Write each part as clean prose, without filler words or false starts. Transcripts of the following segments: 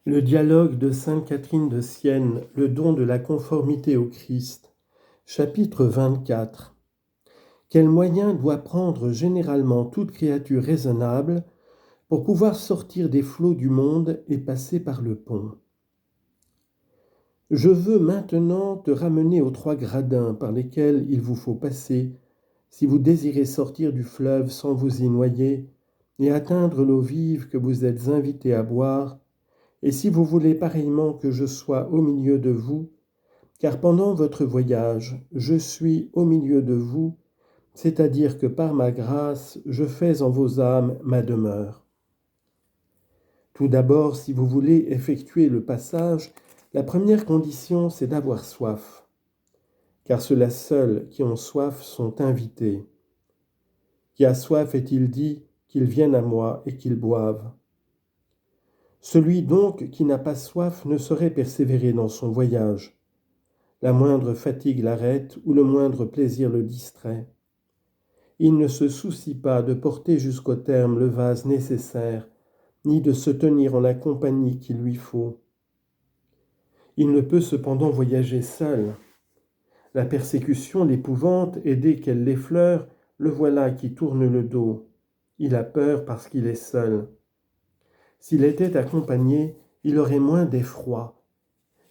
Le dialogue de sainte Catherine de Sienne, le don de la conformité au Christ. Chapitre 24. Quels moyens doit prendre généralement toute créature raisonnable pour pouvoir sortir des flots du monde et passer par le pont? Je veux maintenant te ramener aux 3 gradins par lesquels il vous faut passer si vous désirez sortir du fleuve sans vous y noyer et atteindre l'eau vive que vous êtes invité à boire, et si vous voulez pareillement que je sois au milieu de vous, car pendant votre voyage, je suis au milieu de vous, c'est-à-dire que par ma grâce, je fais en vos âmes ma demeure. Tout d'abord, si vous voulez effectuer le passage, la première condition, c'est d'avoir soif, car ceux-là seuls qui ont soif sont invités. Qui a soif, est-il dit, qu'il vienne à moi et qu'il boive. Celui donc qui n'a pas soif ne saurait persévérer dans son voyage. La moindre fatigue l'arrête ou le moindre plaisir le distrait. Il ne se soucie pas de porter jusqu'au terme le vase nécessaire, ni de se tenir en la compagnie qu'il lui faut. Il ne peut cependant voyager seul. La persécution l'épouvante et dès qu'elle l'effleure, le voilà qui tourne le dos. Il a peur parce qu'il est seul. S'il était accompagné, il aurait moins d'effroi.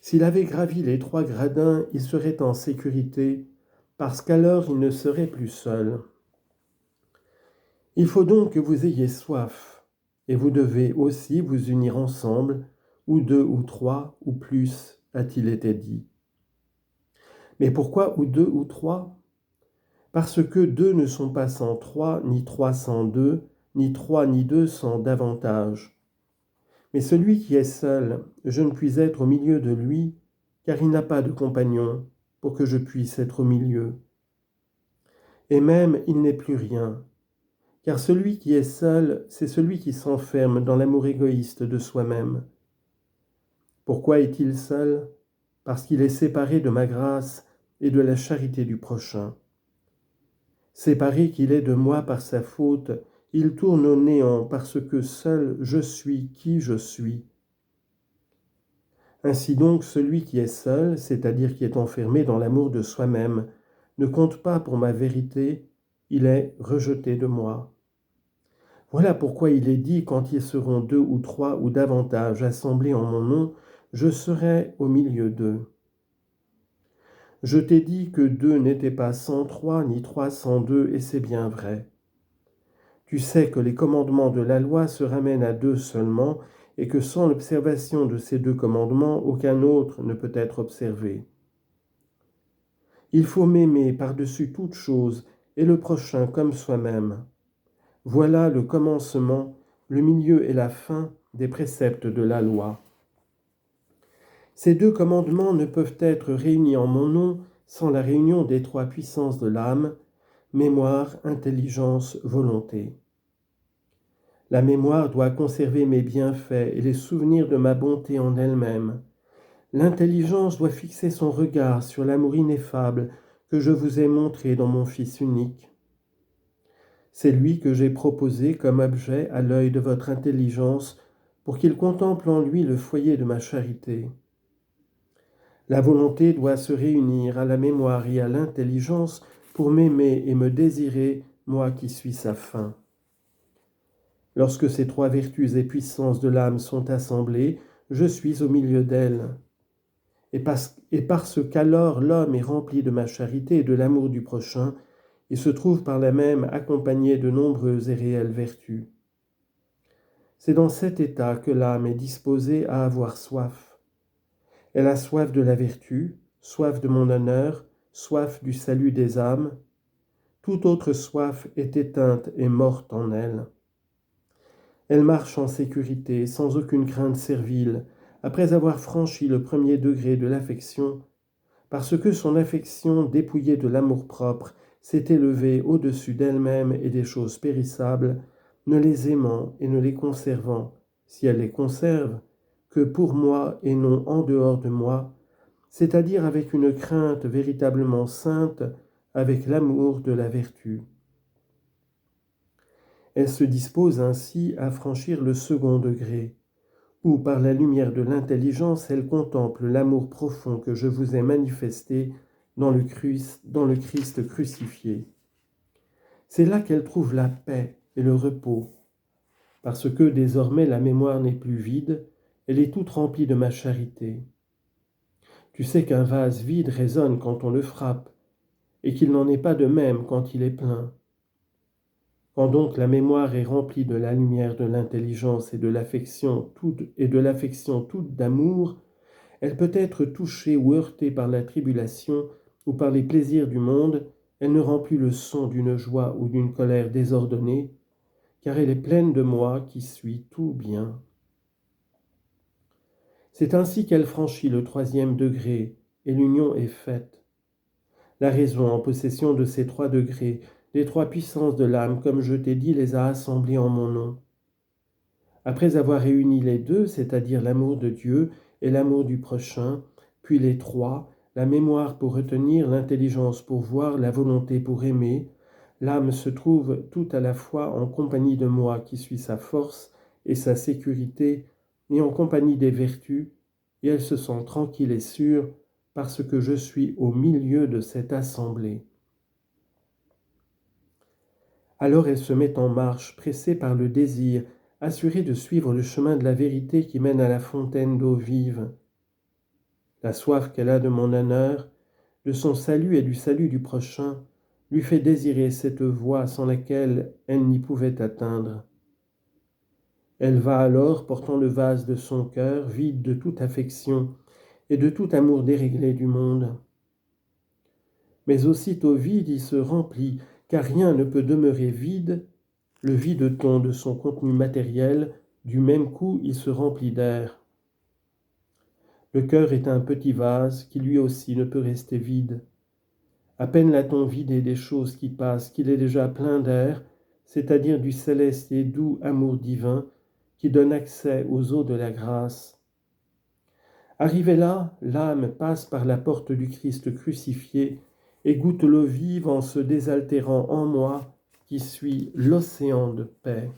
S'il avait gravi les 3 gradins, il serait en sécurité, parce qu'alors il ne serait plus seul. Il faut donc que vous ayez soif, et vous devez aussi vous unir ensemble, ou 2 ou 3 ou plus, a-t-il été dit. Mais pourquoi ou 2 ou 3 ? Parce que 2 ne sont pas sans 3, ni 3 sans 2, ni 3 ni 2 sans davantage. Mais celui qui est seul, je ne puis être au milieu de lui, car il n'a pas de compagnon, pour que je puisse être au milieu. Et même il n'est plus rien, car celui qui est seul, c'est celui qui s'enferme dans l'amour égoïste de soi-même. Pourquoi est-il seul ? Parce qu'il est séparé de ma grâce et de la charité du prochain. Séparé qu'il est de moi par sa faute, il tourne au néant parce que seul je suis qui je suis. Ainsi donc, celui qui est seul, c'est-à-dire qui est enfermé dans l'amour de soi-même, ne compte pas pour ma vérité, il est rejeté de moi. Voilà pourquoi il est dit, quand ils seront 2 ou 3 ou davantage assemblés en mon nom, je serai au milieu d'eux. Je t'ai dit que 2 n'étaient pas sans 3, ni 3 sans 2, et c'est bien vrai. Tu sais que les commandements de la loi se ramènent à 2 seulement, et que sans l'observation de ces 2 commandements, aucun autre ne peut être observé. Il faut m'aimer par-dessus toute chose, et le prochain comme soi-même. Voilà le commencement, le milieu et la fin des préceptes de la loi. Ces 2 commandements ne peuvent être réunis en mon nom sans la réunion des 3 puissances de l'âme, mémoire, intelligence, volonté. La mémoire doit conserver mes bienfaits et les souvenirs de ma bonté en elle-même. L'intelligence doit fixer son regard sur l'amour ineffable que je vous ai montré dans mon Fils unique. C'est lui que j'ai proposé comme objet à l'œil de votre intelligence pour qu'il contemple en lui le foyer de ma charité. La volonté doit se réunir à la mémoire et à l'intelligence pour m'aimer et me désirer, moi qui suis sa fin. Lorsque ces 3 vertus et puissances de l'âme sont assemblées, je suis au milieu d'elles. Et parce qu'alors l'homme est rempli de ma charité et de l'amour du prochain, il se trouve par là même accompagné de nombreuses et réelles vertus. C'est dans cet état que l'âme est disposée à avoir soif. Elle a soif de la vertu, soif de mon honneur, soif du salut des âmes. Toute autre soif est éteinte et morte en elle. Elle marche en sécurité, sans aucune crainte servile, après avoir franchi le premier degré de l'affection, parce que son affection, dépouillée de l'amour-propre, s'est élevée au-dessus d'elle-même et des choses périssables, ne les aimant et ne les conservant, si elle les conserve, que pour moi et non en dehors de moi, c'est-à-dire avec une crainte véritablement sainte, avec l'amour de la vertu. Elle se dispose ainsi à franchir le second degré, où, par la lumière de l'intelligence, elle contemple l'amour profond que je vous ai manifesté dans le Christ crucifié. C'est là qu'elle trouve la paix et le repos, parce que désormais la mémoire n'est plus vide, elle est toute remplie de ma charité. Tu sais qu'un vase vide résonne quand on le frappe, et qu'il n'en est pas de même quand il est plein. Quand donc la mémoire est remplie de la lumière de l'intelligence et de l'affection toute d'amour, elle peut être touchée ou heurtée par la tribulation ou par les plaisirs du monde, elle ne rend plus le son d'une joie ou d'une colère désordonnée, car elle est pleine de moi qui suis tout bien. C'est ainsi qu'elle franchit le 3e degré, et l'union est faite. La raison, en possession de ces 3 degrés, les 3 puissances de l'âme, comme je t'ai dit, les a assemblées en mon nom. Après avoir réuni les 2, c'est-à-dire l'amour de Dieu et l'amour du prochain, puis les 3, la mémoire pour retenir, l'intelligence pour voir, la volonté pour aimer, l'âme se trouve tout à la fois en compagnie de moi qui suis sa force et sa sécurité, et en compagnie des vertus, et elle se sent tranquille et sûre parce que je suis au milieu de cette assemblée. Alors elle se met en marche, pressée par le désir, assurée de suivre le chemin de la vérité qui mène à la fontaine d'eau vive. La soif qu'elle a de mon honneur, de son salut et du salut du prochain, lui fait désirer cette voie sans laquelle elle n'y pouvait atteindre. Elle va alors, portant le vase de son cœur, vide de toute affection et de tout amour déréglé du monde. Mais aussitôt vide, il se remplit, car rien ne peut demeurer vide. Le vide-ton de son contenu matériel, du même coup, il se remplit d'air. Le cœur est un petit vase qui lui aussi ne peut rester vide. À peine l'a-t-on vidé des choses qui passent qu'il est déjà plein d'air, c'est-à-dire du céleste et doux amour divin qui donne accès aux eaux de la grâce. Arrivée là, l'âme passe par la porte du Christ crucifié et goûte l'eau vive en se désaltérant en moi qui suis l'océan de paix.